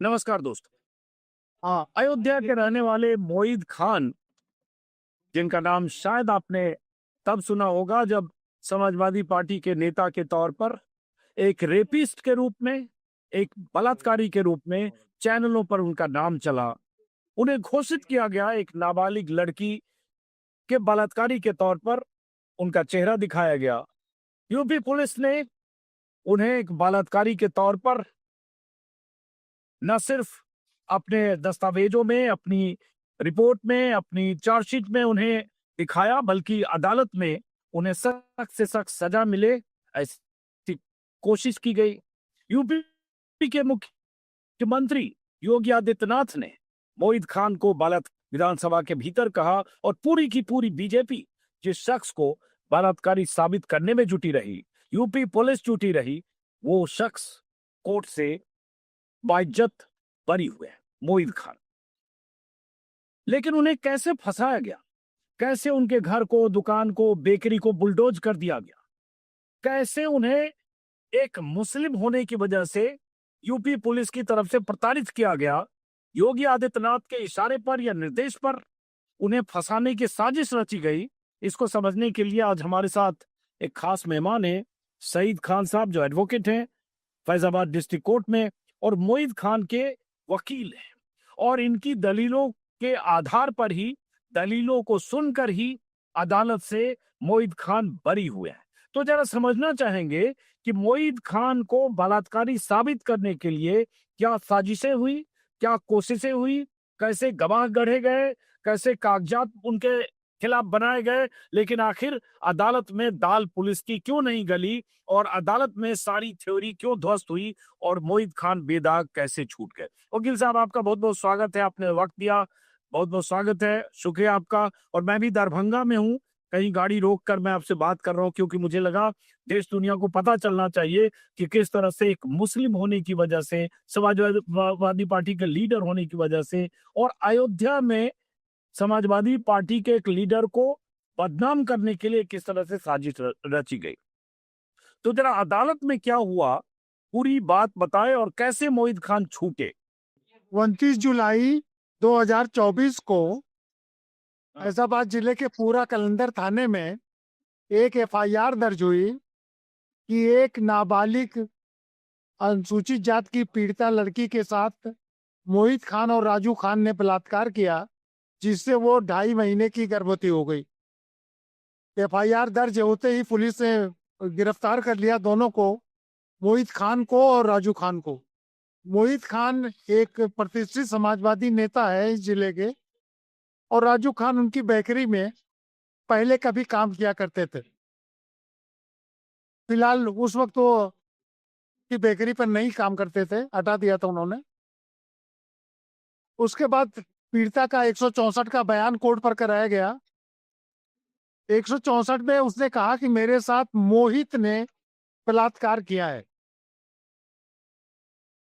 नमस्कार दोस्तों। अयोध्या के रहने वाले मोईद खान, जिनका नाम शायद आपने तब सुना होगा जब समाजवादी पार्टी के नेता के तौर पर एक रेपिस्ट के रूप में, एक बलात्कारी के रूप में चैनलों पर उनका नाम चला। उन्हें घोषित किया गया एक नाबालिग लड़की के बलात्कारी के तौर पर उनका चेहरा दिखाया गया। यूपी पुलिस ने उन्हें एक बलात्कारी के तौर पर न सिर्फ अपने दस्तावेजों में, अपनी रिपोर्ट में, अपनी चार्जशीट में उन्हें दिखाया, बल्कि अदालत में उन्हें सख्त से सख्त सजा मिले, ऐसी कोशिश की गई। यूपी के मुख्यमंत्री योगी आदित्यनाथ ने मोईद खान को विधानसभा के भीतर कहा और पूरी की पूरी बीजेपी जिस शख्स को बलात्कारी साबित करने में जुटी रही, यूपी पुलिस जुटी रही, वो शख्स कोर्ट से बाइज्जत बरी हुए मोईद खान। लेकिन उन्हें कैसे फंसाया गया? कैसे उनके घर को, दुकान को, बेकरी को बुलडोज कर दिया गया? कैसे उन्हें एक मुस्लिम होने की वजह से यूपी पुलिस की तरफ से प्रताड़ित किया गया? योगी आदित्यनाथ के इशारे पर या निर्देश पर उन्हें फंसाने की साजिश रची गई। इसको समझने के लिए आज हमारे साथ एक खास मेहमान है, सईद खान साहब, जो एडवोकेट हैं फैजाबाद डिस्ट्रिक्ट कोर्ट में और मोईद खान के वकील हैं, और इनकी दलीलों के आधार पर ही, दलीलों को सुनकर ही अदालत से मोईद खान बरी हुए हैं। तो जरा समझना चाहेंगे कि मोईद खान को बलात्कारी साबित करने के लिए क्या साजिशें हुई, क्या कोशिशें हुई, कैसे गवाह गढ़े गए, कैसे कागजात उनके खिलाफ बनाए गए, लेकिन आखिर अदालत में दाल पुलिस की क्यों नहीं गली और अदालत में सारी थ्योरी क्यों ध्वस्त हुई और मोईद खान बेदाग कैसे छूट गए? वकील साहब, आपका बहुत बहुत स्वागत है, आपने वक्त दिया, बहुत बहुत स्वागत है, शुक्रिया आपका। और मैं भी दरभंगा में हूँ, कहीं गाड़ी रोक कर मैं आपसे बात कर रहा हूँ क्योंकि मुझे लगा देश दुनिया को पता चलना चाहिए कि किस तरह से एक मुस्लिम होने की वजह से, समाजवादी पार्टी के लीडर होने की वजह से और अयोध्या में समाजवादी पार्टी के एक लीडर को बदनाम करने के लिए किस तरह से साजिश रची गई। तो जरा अदालत में क्या हुआ, पूरी बात बताएं और कैसे मोईद खान छूटे। 29 जुलाई 2024 को फैजाबाद जिले के पूरा कलंदर थाने में एक एफआईआर दर्ज हुई कि एक नाबालिग अनुसूचित जात की पीड़िता लड़की के साथ मोहित खान और राजू खान ने बलात्कार किया, जिससे वो 2.5 महीने की गर्भवती हो गई। एफआईआर दर्ज होते ही पुलिस ने गिरफ्तार कर लिया दोनों को, मोहित खान को और राजू खान को। मोहित खान एक प्रतिष्ठित समाजवादी नेता है इस जिले के, और राजू खान उनकी बेकरी में पहले कभी काम किया करते थे। फिलहाल उस वक्त वो की बेकरी पर नहीं काम करते थे, हटा दिया था उन्होंने। उसके बाद पीड़िता का 164 का बयान कोर्ट पर कराया गया। 164 में उसने कहा कि मेरे साथ मोहित ने बलात्कार किया है।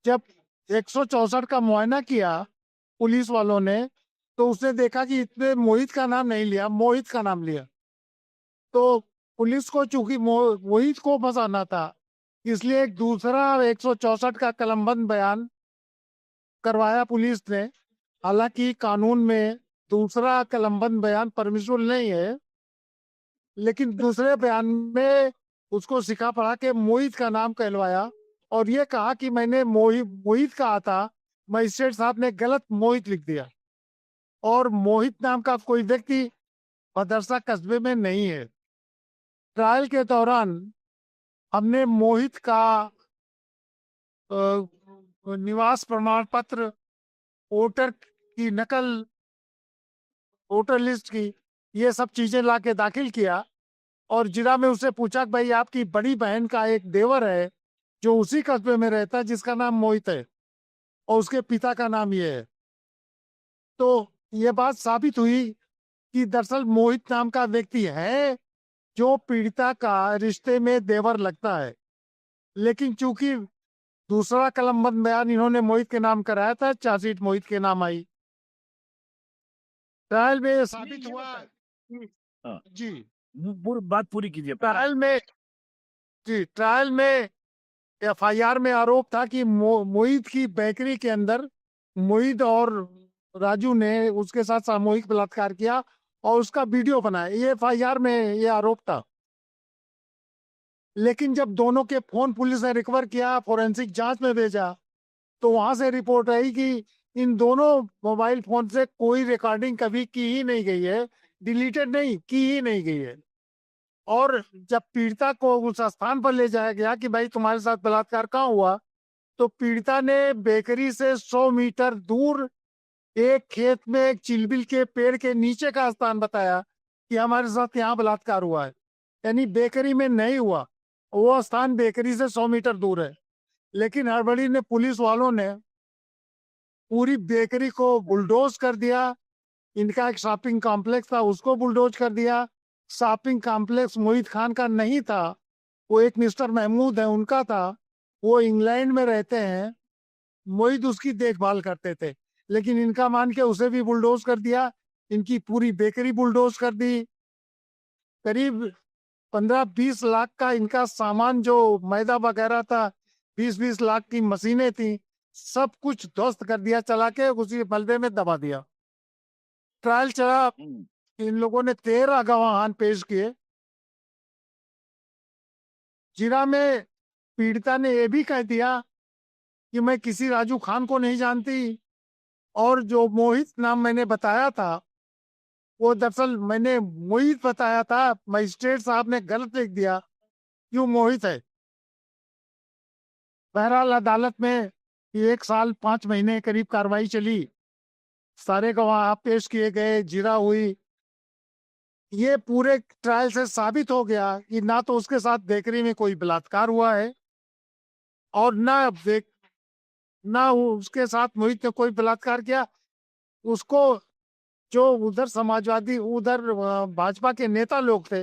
जब 164 का मुआयना किया पुलिस वालों ने, तो उसने देखा कि इसमें मोहित का नाम नहीं लिया, मोहित का नाम लिया। तो पुलिस को चूंकि मोहित को फंसाना था, इसलिए एक दूसरा 164 का कलमबंद बयान करवाया पुलिस ने। हालांकि कानून में दूसरा कलमबंद बयान परमिसिबल नहीं है, लेकिन दूसरे बयान में उसको सिखा पढ़ा के मोहित का नाम कहलवाया और ये कहा कि मैंने मोहित कहा था, मजिस्ट्रेट साहब ने गलत मोहित लिख दिया और मोहित नाम का कोई व्यक्ति मदरसा कस्बे में नहीं है। ट्रायल के दौरान हमने मोहित का निवास प्रमाण पत्र, वोटर की नकल, वोटर लिस्ट की, ये सब चीजें लाके दाखिल किया और जिला में उससे पूछा कि भाई आपकी बड़ी बहन का एक देवर है जो उसी कस्बे में रहता है जिसका नाम मोहित है और उसके पिता का नाम ये है। तो ये बात साबित हुई कि दरअसल मोहित नाम का व्यक्ति है जो पीड़िता का रिश्ते में देवर लगता है, लेकिन चूंकि दूसरा कलमबंद बयान इन्होंने मोहित के नाम कराया था, चार्जशीट मोहित के नाम आई। ट्रायल में साबित हुआ हाँ, जी, बात पूरी कीजिए। ट्रायल में जी, ट्रायल में एफआईआर में आरोप था कि मोहित की बेकरी के अंदर मोहित और राजू ने उसके साथ सामूहिक बलात्कार किया और उसका वीडियो बनाया। ये एफआईआर में ये आरोप था। लेकिन जब दोनों के फोन पुलिस ने रिकवर किया, फोरेंसिक जांच में भेजा, तो वहां से रिपोर्ट आई कि इन दोनों मोबाइल फोन से कोई रिकॉर्डिंग कभी की ही नहीं गई है, डिलीटेड नहीं की ही नहीं गई है। और जब पीड़िता को उस स्थान पर ले जाया गया कि भाई तुम्हारे साथ बलात्कार कहाँ हुआ, तो पीड़िता ने बेकरी से 100 मीटर दूर एक खेत में एक चिलबिल के पेड़ के नीचे का स्थान बताया कि हमारे साथ यहाँ बलात्कार हुआ है। यानी बेकरी में नहीं हुआ, वो स्थान बेकरी से 100 मीटर दूर है। लेकिन हड़बड़ी ने पुलिस वालों ने पूरी बेकरी को बुलडोज कर दिया। इनका एक शॉपिंग कॉम्प्लेक्स था, उसको बुलडोज कर दिया। शॉपिंग कॉम्प्लेक्स मोहित खान का नहीं था, वो एक मिस्टर महमूद है उनका था। वो इंग्लैंड में रहते हैं, मोहित उसकी देखभाल करते थे। लेकिन इनका मान के उसे भी बुलडोज कर दिया। इनकी पूरी बेकरी बुलडोज कर दी। करीब 15-20 लाख का इनका सामान, जो मैदा वगैरह था, 20-20 लाख की मशीनें थी, सब कुछ ध्वस्त कर दिया, चला के उसी मलबे में दबा दिया। ट्रायल चला, इन लोगों ने 13 गवाहान पेश किए। जिरा में पीड़िता ने यह भी कह दिया कि मैं किसी राजू खान को नहीं जानती, और जो मोहित नाम मैंने बताया था वो दरअसल मैंने मोहित बताया था, मजिस्ट्रेट साहब ने गलत लिख दिया कि वो मोहित है। बहरहाल अदालत में 1 साल 5 महीने करीब कार्रवाई चली, सारे गवाह पेश किए गए, जिरा हुई। ये पूरे ट्रायल से साबित हो गया कि ना तो उसके साथ बेकरी में कोई बलात्कार हुआ है, और ना उसके साथ मोहित ने कोई बलात्कार किया। उसको जो उधर समाजवादी, उधर भाजपा के नेता लोग थे,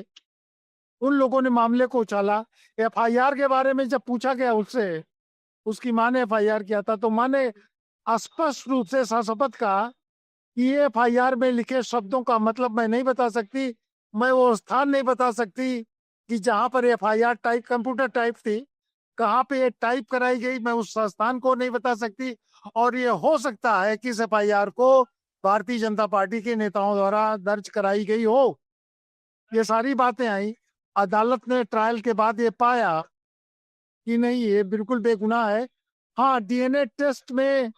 उन लोगों ने मामले को उछाला। एफआईआर के बारे में जब पूछा गया उससे, उसकी माँ ने एफआईआर किया था, तो माँ ने स्पष्ट रूप से सशपथ कहा कि ये एफआईआर में लिखे शब्दों का मतलब मैं नहीं बता सकती, मैं वो स्थान नहीं बता सकती कि जहां पर एफआईआर टाइप, कंप्यूटर टाइप थी, कहाँ पे ये टाइप कराई गई, मैं उस स्थान को नहीं बता सकती। और ये हो सकता है कि इस एफआईआर को भारतीय जनता पार्टी के नेताओं द्वारा दर्ज कराई गई हो। ये सारी बातें आई। अदालत ने ट्रायल के बाद ये पाया कि नहीं, ये बिल्कुल बेगुनाह है। हाँ, डीएनए टेस्ट में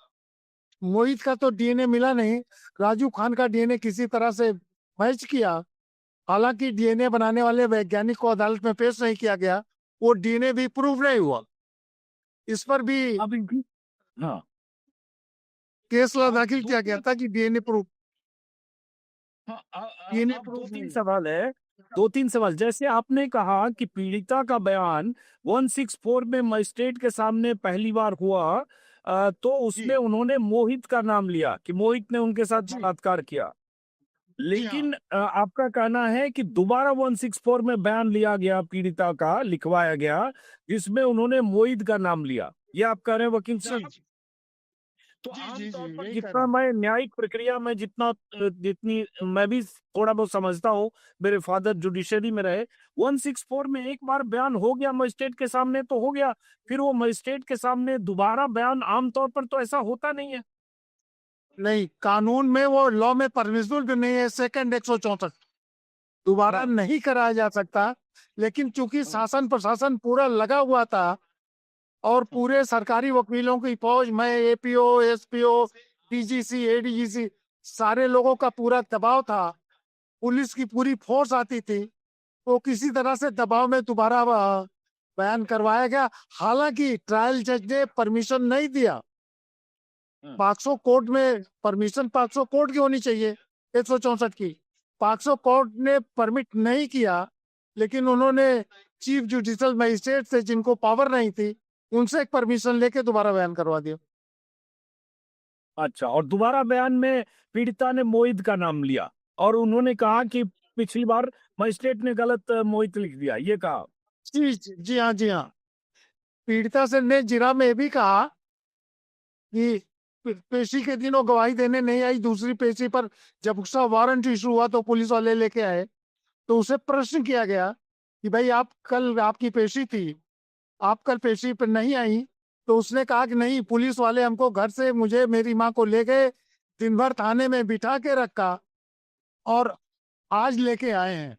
मोहित का तो डीएनए मिला नहीं, राजू खान का डीएनए किसी तरह से मैच किया। हालांकि डीएनए बनाने वाले वैज्ञानिक को अदालत में पेश नहीं किया गया, वो डीएनए भी प्रूव नहीं हुआ। इस पर भी अब इनकी हाँ केस दाखिल किया गया था कि डीएनए प्रूफ, हाँ, डीएनए अब दो प्रूफ तीन नहीं। सवाल है। 2-3 सवाल, जैसे आपने कहा कि पीड़िता का बयान 164 में मजिस्ट्रेट के सामने पहली बार हुआ, तो उसमें जी उन्होंने मोहित का नाम लिया कि मोहित ने उनके साथ जी बलात्कार किया। जी हाँ। लेकिन आपका कहना है कि दोबारा 164 में बयान लिया गया, पीड़िता का लिखवाया गया, जिसमें उन्होंने मोहित का नाम लिया। ये आप कह रहे हैं वकील जी साहब? जी तो जी जी आमतौर जी पर यही कह रहा जितना हूँ। मैं न्यायिक प्रक्रिया में जितनी मैं भी थोड़ा बहुत समझता हूँ, मेरे फादर जुडिशरी में रहे, 164 में एक बार बयान हो गया मजिस्ट्रेट के सामने तो हो गया, फिर वो मजिस्ट्रेट के सामने दोबारा बयान आमतौर पर तो ऐसा होता नहीं है। नहीं, कानून में वो लॉ में परमिसिबल भी नहीं है, सेकंड 164 दोबारा हाँ नहीं कराया जा सकता। लेकिन चूंकि हाँ शासन प्रशासन पूरा लगा हुआ था, और हाँ पूरे सरकारी वकीलों की फौज, मैं एपीओ, एसपीओ, डीजीसी, एडीजीसी, सारे लोगों का पूरा दबाव था, पुलिस की पूरी फोर्स आती थी, तो किसी तरह से दबाव में दोबारा बयान करवाया गया। हालांकि ट्रायल जज ने परमिशन नहीं दिया। हाँ। पॉक्सो कोर्ट में परमिशन, पॉक्सो कोर्ट की होनी चाहिए 164 की, पॉक्सो कोर्ट ने परमिट नहीं किया। लेकिन उन्होंने चीफ जुडिशियल मजिस्ट्रेट से, जिनको पावर नहीं थी, उनसे एक परमिशन लेके दोबारा बयान करवा दिया। अच्छा, और दोबारा बयान में पीड़िता ने मोहित का नाम लिया और उन्होंने कहा कि पिछली बार मजिस्ट्रेट ने गलत मोहित लिख दिया, ये कहा। जी हाँ, जी हाँ। पीड़िता से ने जिरा में भी कहा कि पेशी के दिन वो गवाही देने नहीं आई। दूसरी पेशी पर जब उसका वारंट इशू हुआ तो पुलिस वाले लेके आए, तो उसे प्रश्न किया गया कि भाई आप कल, आपकी पेशी थी, आप कल पेशी पर नहीं आई, तो उसने कहा कि नहीं, पुलिस वाले हमको घर से मुझे मेरी माँ को ले गए, दिन भर थाने में बिठा के रखा और आज लेके आए हैं।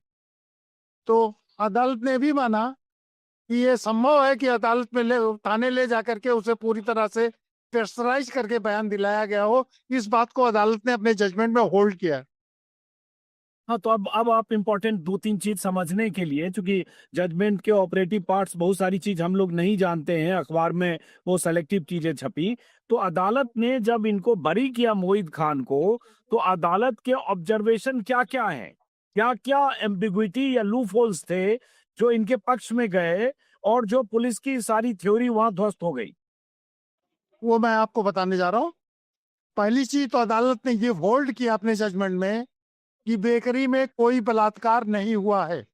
तो अदालत ने भी माना कि ये संभव है कि अदालत में थाने ले जाकर के उसे पूरी तरह से प्रेशराइज करके बयान दिलाया गया हो। इस बात को अदालत ने अपने जजमेंट में होल्ड किया। हाँ, तो अब आप इम्पोर्टेंट 2-3 चीज समझने के लिए, क्योंकि जजमेंट के ऑपरेटिव पार्ट्स बहुत सारी चीज हम लोग नहीं जानते हैं, अखबार में वो सेलेक्टिव चीजें छपी। तो अदालत ने जब इनको बरी किया मोहित खान को, तो अदालत के ऑब्जर्वेशन क्या क्या है, क्या क्या एम्बिग्विटी या लूप होल्स थे जो इनके पक्ष में गए, और जो पुलिस की सारी थ्योरी वहां ध्वस्त हो गई। वो मैं आपको बताने जा रहा हूँ। पहली चीज तो अदालत ने ये होल्ड किया अपने जजमेंट में कि बेकरी में कोई बलात्कार नहीं हुआ है,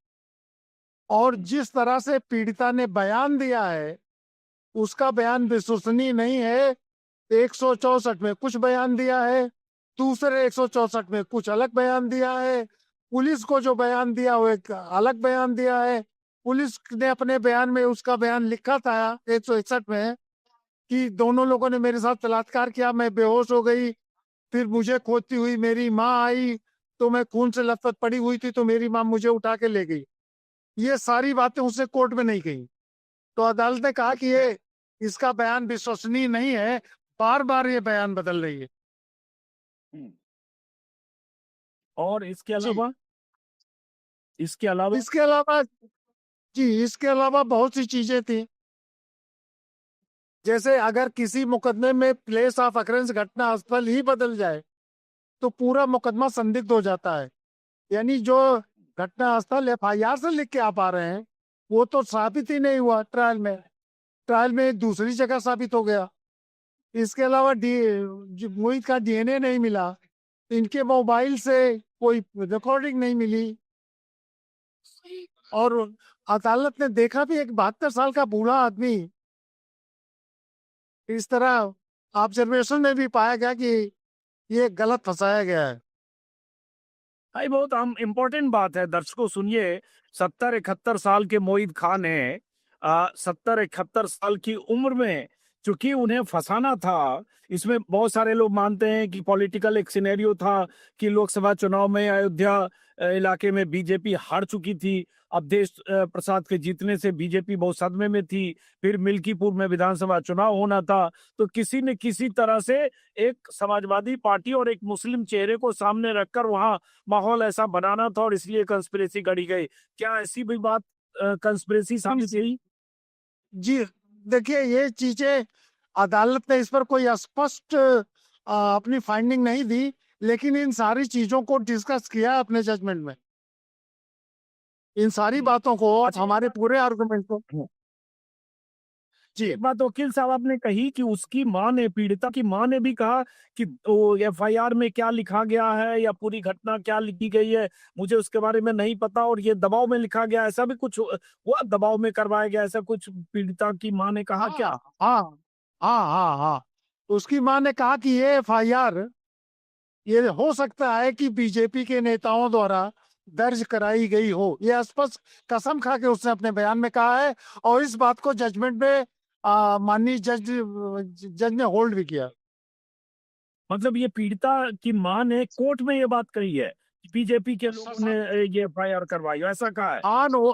और जिस तरह से पीड़िता ने बयान दिया है उसका बयान विश्वसनीय नहीं है। 164 में कुछ बयान दिया है, दूसरे 164 में कुछ अलग बयान दिया है। पुलिस को जो बयान दिया वो एक अलग बयान दिया है। पुलिस ने अपने बयान में उसका बयान लिखा था 161 में कि दोनों लोगों ने मेरे साथ बलात्कार किया, मैं बेहोश हो गई, फिर मुझे खोजती हुई मेरी माँ आई, तो मैं खून से लथपथ पड़ी हुई थी, तो मेरी माँ मुझे उठा के ले गई। ये सारी बातें उसने कोर्ट में नहीं कही। तो अदालत ने कहा कि ये इसका बयान विश्वसनीय नहीं है, बार बार ये बयान बदल रही है। और इसके जी, अलावा, इसके अलावा इसके अलावा जी इसके अलावा बहुत सी चीजें थी। जैसे अगर किसी मुकदमे में प्लेस ऑफ अकरेंस घटना स्थल ही बदल जाए तो पूरा मुकदमा संदिग्ध हो जाता है। यानी जो घटना स्थल FIR से लिख के आप आ रहे हैं वो तो साबित ही नहीं हुआ ट्रायल में। ट्रायल में दूसरी जगह साबित हो गया। इसके अलावा मोहित का DNA नहीं मिला, इनके मोबाइल से कोई रिकॉर्डिंग नहीं मिली, और अदालत ने देखा भी एक 72 साल का बूढ़ा आदमी इस तरह ऑब्जर्वेशन में भी पाया गया कि ये गलत फंसाया गया है। भाई बहुत हम इम्पोर्टेंट बात है, दर्शकों सुनिए। 70-71 साल के मोहित खान है, 70-71 साल की उम्र में चूंकि उन्हें फंसाना था। इसमें बहुत सारे लोग मानते हैं कि पॉलिटिकल एक सिनेरियो था कि लोकसभा चुनाव में अयोध्या इलाके में बीजेपी हार चुकी थी। अवधेश प्रसाद के जीतने से बीजेपी बहुत सदमे में थी। फिर मिल्कीपुर में विधानसभा चुनाव होना था, तो किसी न किसी तरह से एक समाजवादी पार्टी और एक मुस्लिम चेहरे को सामने रखकर वहां माहौल ऐसा बनाना था, और इसलिए कंस्पिरेसी गढ़ी गई। क्या ऐसी भी बात कंस्पिरेसी साबित हुई? जी, देखिए ये चीजें अदालत ने इस पर कोई स्पष्ट अपनी फाइंडिंग नहीं दी, लेकिन इन सारी चीजों को डिस्कस किया अपने जजमेंट में। इन सारी बातों को, अच्छा, हमारे पूरे आर्गुमेंट को। जी, एक बात वकील साहब आपने कही कि उसकी मां ने, पीड़िता की मां ने भी कहा कि FIR में क्या लिखा गया है या पूरी घटना क्या लिखी गई है मुझे उसके बारे में नहीं पता, और ये दबाव में लिखा गया, ऐसा भी कुछ हुआ, दबाव में करवाया गया, ऐसा कुछ पीड़िता की मां ने कहा क्या? हाँ हाँ हाँ हाँ हाँ। उसकी मां ने कहा कि ये FIR ये हो सकता है कि बीजेपी के नेताओं द्वारा दर्ज कराई गई हो, ये स्पष्ट कसम खा के उसने अपने बयान में कहा है, और इस बात को जजमेंट में माननीय जज ने होल्ड भी किया। मतलब ये पीड़िता की मां ने कोर्ट में ये बात कही है कि बीजेपी के लोगों ने ये FIR करवाई, ऐसा कहा है? ऑन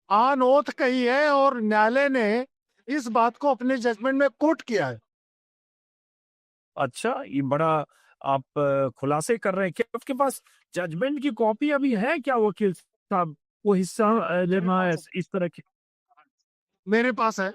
ऑन ओथ कही है, और न्यायालय ने इस बात को अपने जजमेंट में कोट किया है। अच्छा, ये बड़ा आप खुलासे कर रहे हैं। क्या आपके पास जजमेंट की कॉपी अभी है क्या वकील साहब? वो हिस्सा लेना है इस तरह की। मेरे पास है।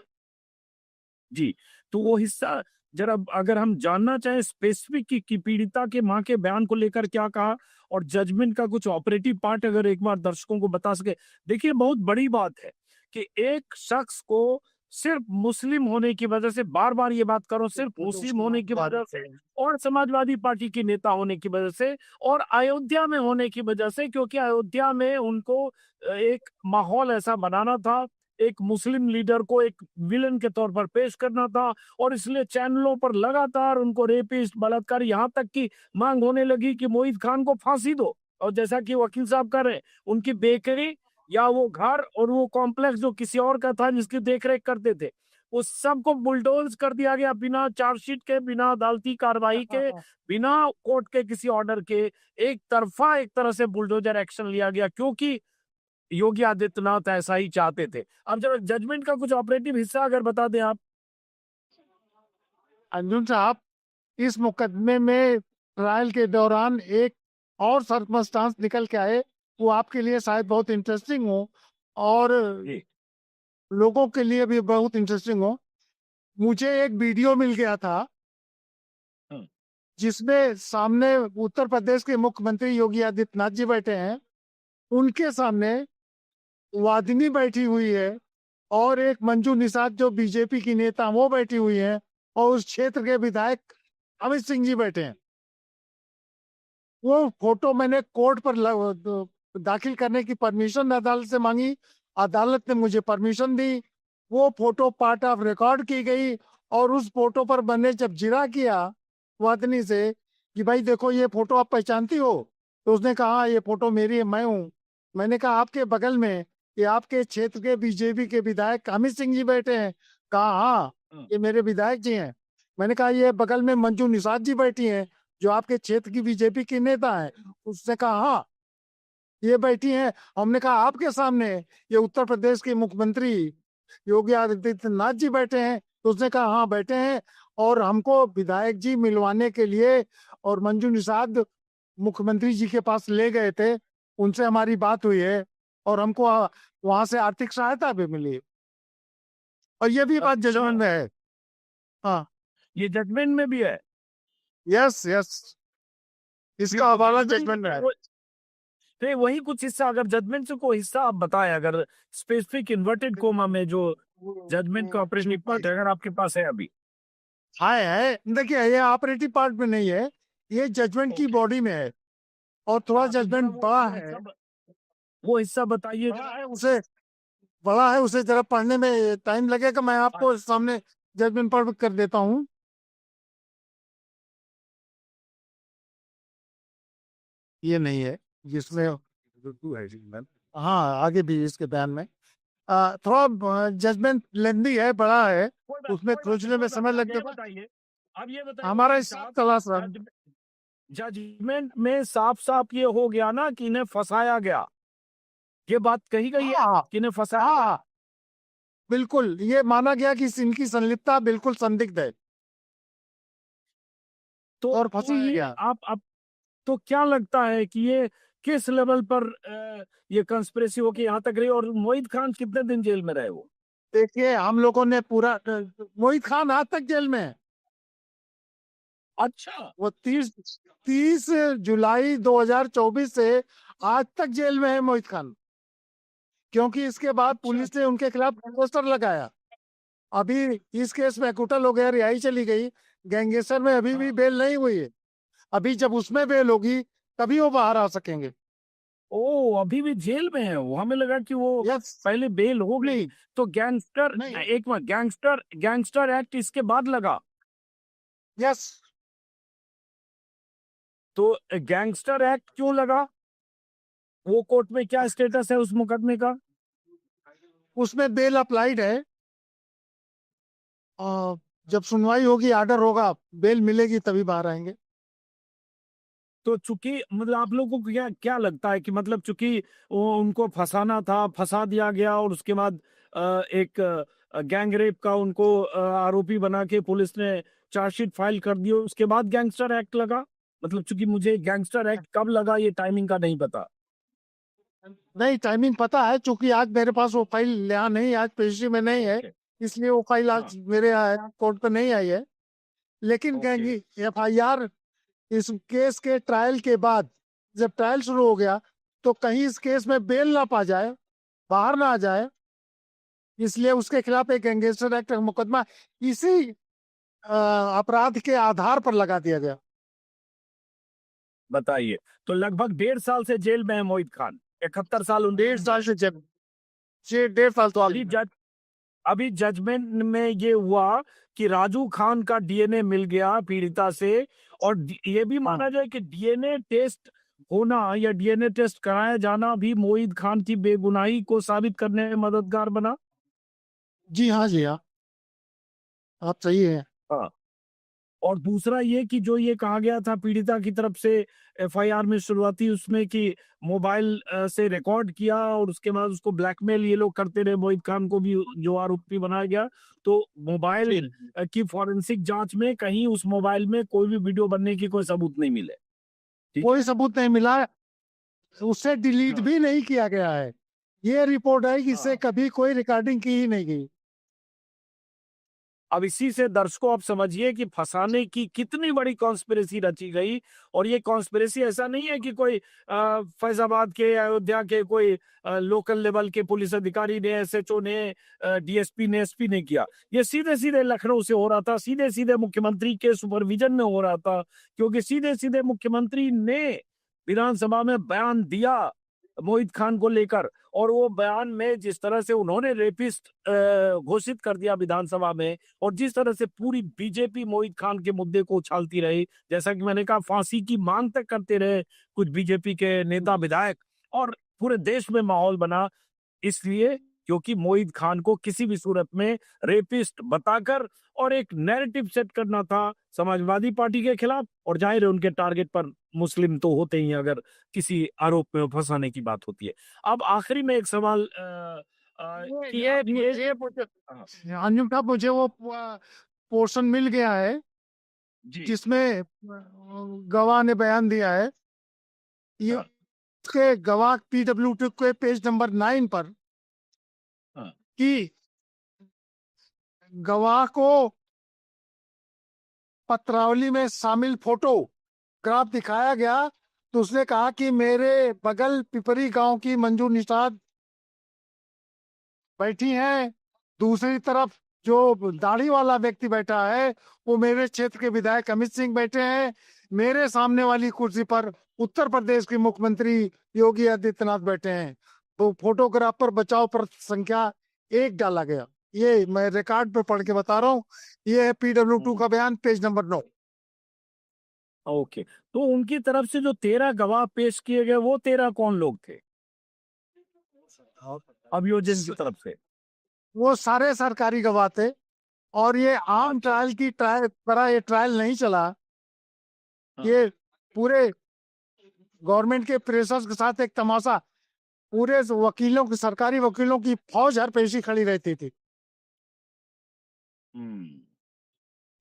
जी, तो वो हिस्सा जरा अगर हम जानना चाहें स्पेसिफिक कि पीड़िता के मां के बयान को लेकर क्या कहा, और जजमेंट का कुछ ऑपरेटिव पार्ट अगर एक बार दर्शकों को बता सके। देखिए बहुत बड़ी बात है कि एक शख्स को सिर्फ मुस्लिम होने की वजह से, बार बार ये बात करो, सिर्फ मुस्लिम होने की वजह से और समाजवादी पार्टी के नेता होने की वजह से और अयोध्या में होने की वजह से, क्योंकि अयोध्या में उनको एक माहौल ऐसा बनाना था, एक मुस्लिम लीडर को एक विलन के तौर पर पेश करना था, और इसलिए चैनलों पर लगातार उनको रेपिस्ट, बलात्कार, यहाँ तक की मांग होने लगी कि मोहित खान को फांसी दो। और जैसा कि वकील साहब कर रहे हैं, उनकी बेकरी या वो घर और वो कॉम्प्लेक्स जो किसी और का था जिसकी देखरेख करते थे, उस सबको बुलडोज कर दिया गया बिना चार्जशीट के, बिना अदालती कार्रवाई के, बिना कोर्ट के किसी ऑर्डर के। एक तरफा एक तरह से बुलडोजर एक्शन लिया गया क्योंकि योगी आदित्यनाथ ऐसा ही चाहते थे। अब जरा जजमेंट का कुछ ऑपरेटिव हिस्सा अगर बता दें आप। अर्जुन साहब, इस मुकदमे में ट्रायल के दौरान एक और सर्कमस्टांस निकल के आए, वो आपके लिए शायद बहुत इंटरेस्टिंग हो और जी। लोगों के लिए भी बहुत इंटरेस्टिंग हो। मुझे एक वीडियो मिल गया था हम्म। जिसमें सामने उत्तर प्रदेश के मुख्यमंत्री योगी आदित्यनाथ जी बैठे हैं, उनके सामने वादिनी बैठी हुई है और एक मंजू निषाद जो बीजेपी की नेता वो बैठी हुई है और उस क्षेत्र के विधायक अमित सिंह जी बैठे हैं। वो फोटो मैंने कोर्ट पर दाखिल करने की परमिशन अदालत से मांगी, अदालत ने मुझे परमिशन दी। वो फोटो पार्ट ऑफ रिकॉर्ड की गई और उस फोटो पर मैंने जब जिरा किया वादनी से कि भाई देखो ये फोटो आप पहचानती हो, तो उसने कहा हाँ, ये फोटो मेरी है, मैं हूँ। मैंने कहा आपके बगल में ये आपके क्षेत्र के बीजेपी के विधायक अमित सिंह जी बैठे हैं? कहा हाँ, ये मेरे विधायक जी हैं। मैंने कहा ये बगल में मंजू निषाद जी बैठी हैं जो आपके क्षेत्र की बीजेपी की नेता है? उसने कहा हाँ, ये बैठी हैं। हमने कहा आपके सामने ये उत्तर प्रदेश के मुख्यमंत्री योगी आदित्यनाथ जी बैठे हैं? तो उसने कहा हाँ बैठे हैं और हमको विधायक जी मिलवाने के लिए और मंजू निषाद मुख्यमंत्री जी के पास ले गए थे, उनसे हमारी बात हुई है और हमको वहां से आर्थिक सहायता भी मिली और ये भी बात जजमेंट में है। हाँ, ये जजमेंट में भी है। यस यस, इसका हवाला जजमेंट में है। तो वही कुछ हिस्सा अगर जजमेंट से कोई हिस्सा आप बताएं, अगर स्पेसिफिक इन्वर्टेड कोमा में जो जजमेंट का ऑपरेटिव पार्ट है अगर आपके पास है अभी। हाँ है, देखिए ये ऑपरेटिव पार्ट में नहीं है, ये जजमेंट की बॉडी में है और थोड़ा जजमेंट बड़ा है। वो हिस्सा बताइए। बड़ा है उसे जरा पढ़ने में टाइम लगेगा, मैं आपको सामने जजमेंट पढ़ कर देता हूँ। ये नहीं है जिसमें, हाँ आगे भी इसके बयान में थोड़ा जजमेंट लेंदी है, बड़ा है, उसमें खोजने में समय लग जाता है। अब ये बताइए हमारा हिसाब चला सर। जजमेंट में साफ साफ ये हो गया ना कि इन्हें फंसाया गया, ये बात कही गई है हाँ, कि इन्हें फंसाया गया। हाँ बिल्कुल, ये माना गया कि इनकी संलिप्तता बिल्कुल संदिग्ध है तो और फंसाया ये गया। आप तो क्या लगता है कि ये किस लेवल पर ये कंस्पिरेसी हो के यहाँ तक रही, और मोहित खान कितने दिन जेल में रहे वो? देखिए हम लोगों ने पूरा, मोहित खान आज तक जेल में है। अच्छा। वो 30 जुलाई 2024 से आज तक जेल में है मोहित खान, क्योंकि इसके बाद पुलिस ने उनके खिलाफ पोस्टर लगाया। अभी इस केस में अकुटल हो गया, रिहाई चली गई, गैंगस्टर में अभी भी बेल नहीं हुई है। अभी जब उसमें बेल होगी तभी वो बाहर आ सकेंगे। ओ, अभी भी जेल में है वो? हमें लगा कि वो यस, पहले बेल हो गई। नहीं तो गैंगस्टर, नहीं, एक मिनट, गैंगस्टर एक्ट इसके बाद लगा? यस, तो गैंगस्टर एक्ट क्यों लगा? वो कोर्ट में क्या स्टेटस है उस मुकदमे का? उसमें बेल अप्लाइड है और जब सुनवाई होगी, आर्डर होगा, बेल मिलेगी तभी बाहर आएंगे। तो चूंकि मतलब आप लोगों को क्या क्या लगता है कि मतलब चूंकि वो उनको फंसाना था, फंसा दिया गया, और उसके बाद एक गैंग रेप का उनको आरोपी बना के पुलिस ने चार्जशीट फाइल कर दी, उसके बाद गैंगस्टर एक्ट लगा? मतलब चूंकि मुझे गैंगस्टर एक्ट कब लगा ये टाइमिंग का नहीं पता। नहीं, टाइमिंग पता है, क्योंकि आज मेरे पास वो फाइल यहाँ नहीं, आज पेशी में नहीं है, इसलिए वो फाइल आज मेरे कोर्ट पे नहीं आई है। लेकिन कहेंगी FIR इस केस के ट्रायल के बाद, जब ट्रायल शुरू हो गया तो कहीं इस केस में बेल ना पा जाए, बाहर ना आ जाए, इसलिए उसके खिलाफ एक गैंगस्टर एक्ट का मुकदमा इसी अपराध के आधार पर लगा दिया गया। बताइए। तो लगभग 1.5 साल से जेल में है मोहित खान, 71 साल 1.5 साल से जेल, 1.5 साल तो अभी अभी जजमेंट में ये हुआ कि राजू खान का DNA मिल गया पीड़िता से, और ये भी माना जाए कि DNA टेस्ट होना या डीएनए टेस्ट कराया जाना भी मोहित खान की बेगुनाही को साबित करने में मददगार बना। जी हाँ, जी हाँ, आप सही हैं। हाँ। और दूसरा ये कि जो ये कहा गया था पीड़िता की तरफ से एफआईआर में शुरुआती उसमें कि मोबाइल से रिकॉर्ड किया और उसके बाद उसको ब्लैकमेल ये लोग करते रहे, मोहित खान को भी जो आरोपी बनाया गया। तो मोबाइल जी। की फॉरेंसिक जांच में कहीं उस मोबाइल में कोई भी वीडियो बनने की कोई सबूत नहीं मिले। ठीक कोई है। सबूत नहीं मिला, उससे डिलीट हाँ। भी नहीं किया गया है। ये रिपोर्ट है कि इससे हाँ। कभी कोई रिकॉर्डिंग की ही नहीं गई। अब इसी से दर्शकों आप समझिए कि फंसाने की कितनी बड़ी कॉन्स्पिरेसी रची गई। और ये कॉन्स्पिरेसी ऐसा नहीं है कि कोई फैजाबाद के अयोध्या के कोई लोकल लेवल के पुलिस अधिकारी ने, एसएचओ ने, डीएसपी ने, एसपी ने किया। ये सीधे सीधे लखनऊ से हो रहा था, सीधे सीधे मुख्यमंत्री के सुपरविजन में हो रहा था, क्योंकि सीधे सीधे मुख्यमंत्री ने विधानसभा में बयान दिया मोहित खान को लेकर। और वो बयान में जिस तरह से उन्होंने रेपिस्ट घोषित कर दिया विधानसभा में, और जिस तरह से पूरी बीजेपी मोहित खान के मुद्दे को उछालती रही, जैसा कि मैंने कहा फांसी की मांग तक करते रहे कुछ बीजेपी के नेता विधायक, और पूरे देश में माहौल बना। इसलिए क्योंकि मोहित खान को किसी भी सूरत में रेपिस्ट बताकर और एक नैरेटिव सेट करना था समाजवादी पार्टी के खिलाफ। और जाहिर है उनके टारगेट पर मुस्लिम तो होते ही हैं अगर किसी आरोप में फंसाने की बात होती है। अब आखिरी में एक सवाल कि हाँ, अंजुम साहब, मुझे वो पोर्शन मिल गया है जी। जिसमें गवाह ने बयान दिया है। ये हाँ। उसके गवाह PW2 के पेज नंबर 9 पर हाँ। कि गवाह को पत्रावली में शामिल फोटोग्राफ दिखाया गया, तो उसने कहा कि मेरे बगल पिपरी गांव की मंजू निषाद बैठी हैं, दूसरी तरफ जो दाढ़ी वाला व्यक्ति बैठा है वो मेरे क्षेत्र के विधायक अमित सिंह बैठे हैं, मेरे सामने वाली कुर्सी पर उत्तर प्रदेश के मुख्यमंत्री योगी आदित्यनाथ बैठे हैं। तो फोटोग्राफ पर बचाव पर संख्या 1 डाला गया। ये मैं रिकॉर्ड पे पढ़ के बता रहा हूँ। ये है PW2 का बयान, पेज नंबर 9। ओके। तो उनकी तरफ से जो 13 गवाह पेश किए गए वो 13 कौन लोग थे अभियोजन की तरफ से? वो सारे सरकारी गवाह थे, और ये आम अच्छा। ट्रायल की तरह ये ट्रायल नहीं चला। हाँ। ये पूरे गवर्नमेंट के प्रेशर्स के साथ एक तमाशा, पूरे वकीलों की, सरकारी वकीलों की फौज हर पेशी खड़ी रहती थी। हम्म।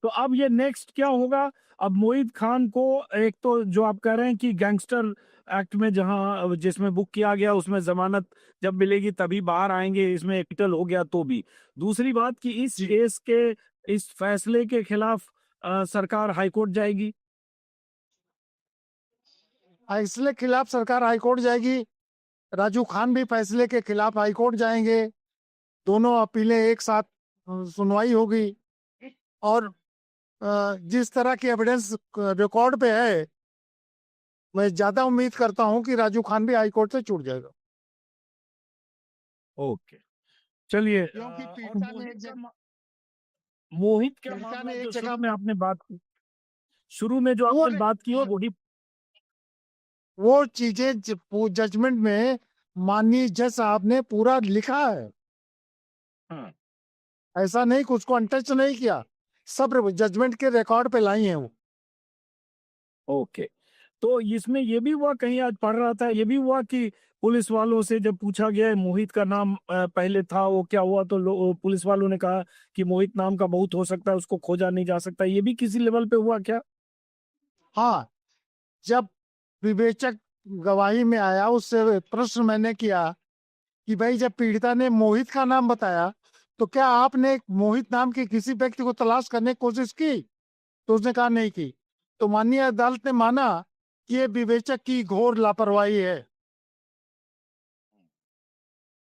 तो अब ये नेक्स्ट क्या होगा? अब मोहित खान को एक तो जो आप कह रहे हैं कि गैंगस्टर एक्ट में जहां जिसमें बुक किया गया उसमें जमानत जब मिलेगी तभी बाहर आएंगे, इसमें एक्विटल हो गया तो भी। दूसरी बात कि इस जी, केस के इस फैसले के खिलाफ सरकार हाईकोर्ट जाएगी। फैसले के खिलाफ सरकार हाईकोर्ट जाएगी। राजू खान भी फैसले के खिलाफ हाईकोर्ट जाएंगे। दोनों अपीलें एक साथ सुनवाई होगी। और जिस तरह की एविडेंस रिकॉर्ड पे है, मैं ज्यादा उम्मीद करता हूं कि राजू खान भी हाईकोर्ट से छूट जाएगा। ओके। चलिए क्योंकि और मोहित का पीड़िता मामला ने जो एक जगह, शुरू में आपने बात की, शुरू में जो वो आपने बात की वो वही। वो चीजें जजमेंट में माननीय जज साहब ने पूरा लिखा है। हाँ। ऐसा नहीं कि उसको अनटच नहीं किया, सब जजमेंट के रिकॉर्ड पे लाई है वो। ओके। तो इसमें ये भी हुआ, कहीं आज पढ़ रहा था, ये भी हुआ कि पुलिस वालों से जब पूछा गया मोहित का नाम पहले था वो क्या हुआ, तो पुलिस वालों ने कहा कि मोहित नाम का बहुत हो सकता है, उसको खोजा नहीं जा सकता। ये भी किसी लेवल पे हुआ क्या? हाँ, जब विवेचक गवाही में आया, उससे प्रश्न मैंने किया कि भाई जब पीड़िता ने मोहित का नाम बताया, तो क्या आपने मोहित नाम के किसी व्यक्ति को तलाश करने की कोशिश की? तो उसने कहा नहीं की। तो माननीय अदालत ने माना कि ये विवेचक की घोर लापरवाही है।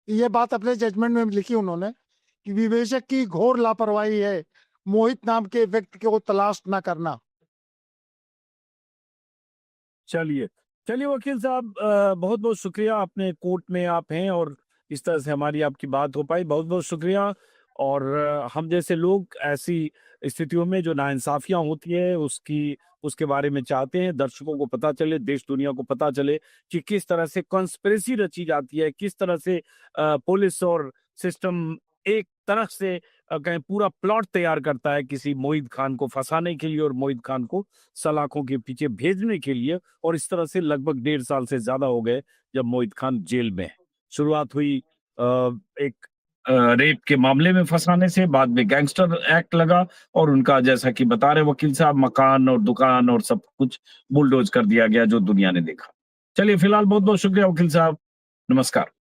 ये बात अपने जजमेंट में लिखी उन्होंने कि विवेचक की घोर लापरवाही है मोहित नाम के व्यक्ति को तलाश न करना। चलिए। चलिए वकील साहब, बहुत बहुत शुक्रिया, अपने कोर्ट में आप हैं और इस तरह से हमारी आपकी बात हो पाई, बहुत बहुत शुक्रिया। और हम जैसे लोग ऐसी स्थितियों में जो नाइंसाफियां होती है उसके बारे में चाहते हैं दर्शकों को पता चले, देश दुनिया को पता चले कि किस तरह से कॉन्स्पिरेसी रची जाती है, किस तरह से पुलिस और सिस्टम एक तरह से कहें पूरा प्लॉट तैयार करता है किसी मोहित खान को फंसाने के लिए और मोहित खान को सलाखों के पीछे भेजने के लिए। और इस तरह से लगभग 1.5 साल से ज्यादा हो गए जब मोहित खान जेल में है। शुरुआत हुई एक रेप के मामले में फंसाने से, बाद में गैंगस्टर एक्ट लगा और उनका जैसा कि बता रहे वकील साहब मकान और दुकान और सब कुछ बुलडोज कर दिया गया जो दुनिया ने देखा। चलिए फिलहाल बहुत बहुत शुक्रिया वकील साहब, नमस्कार।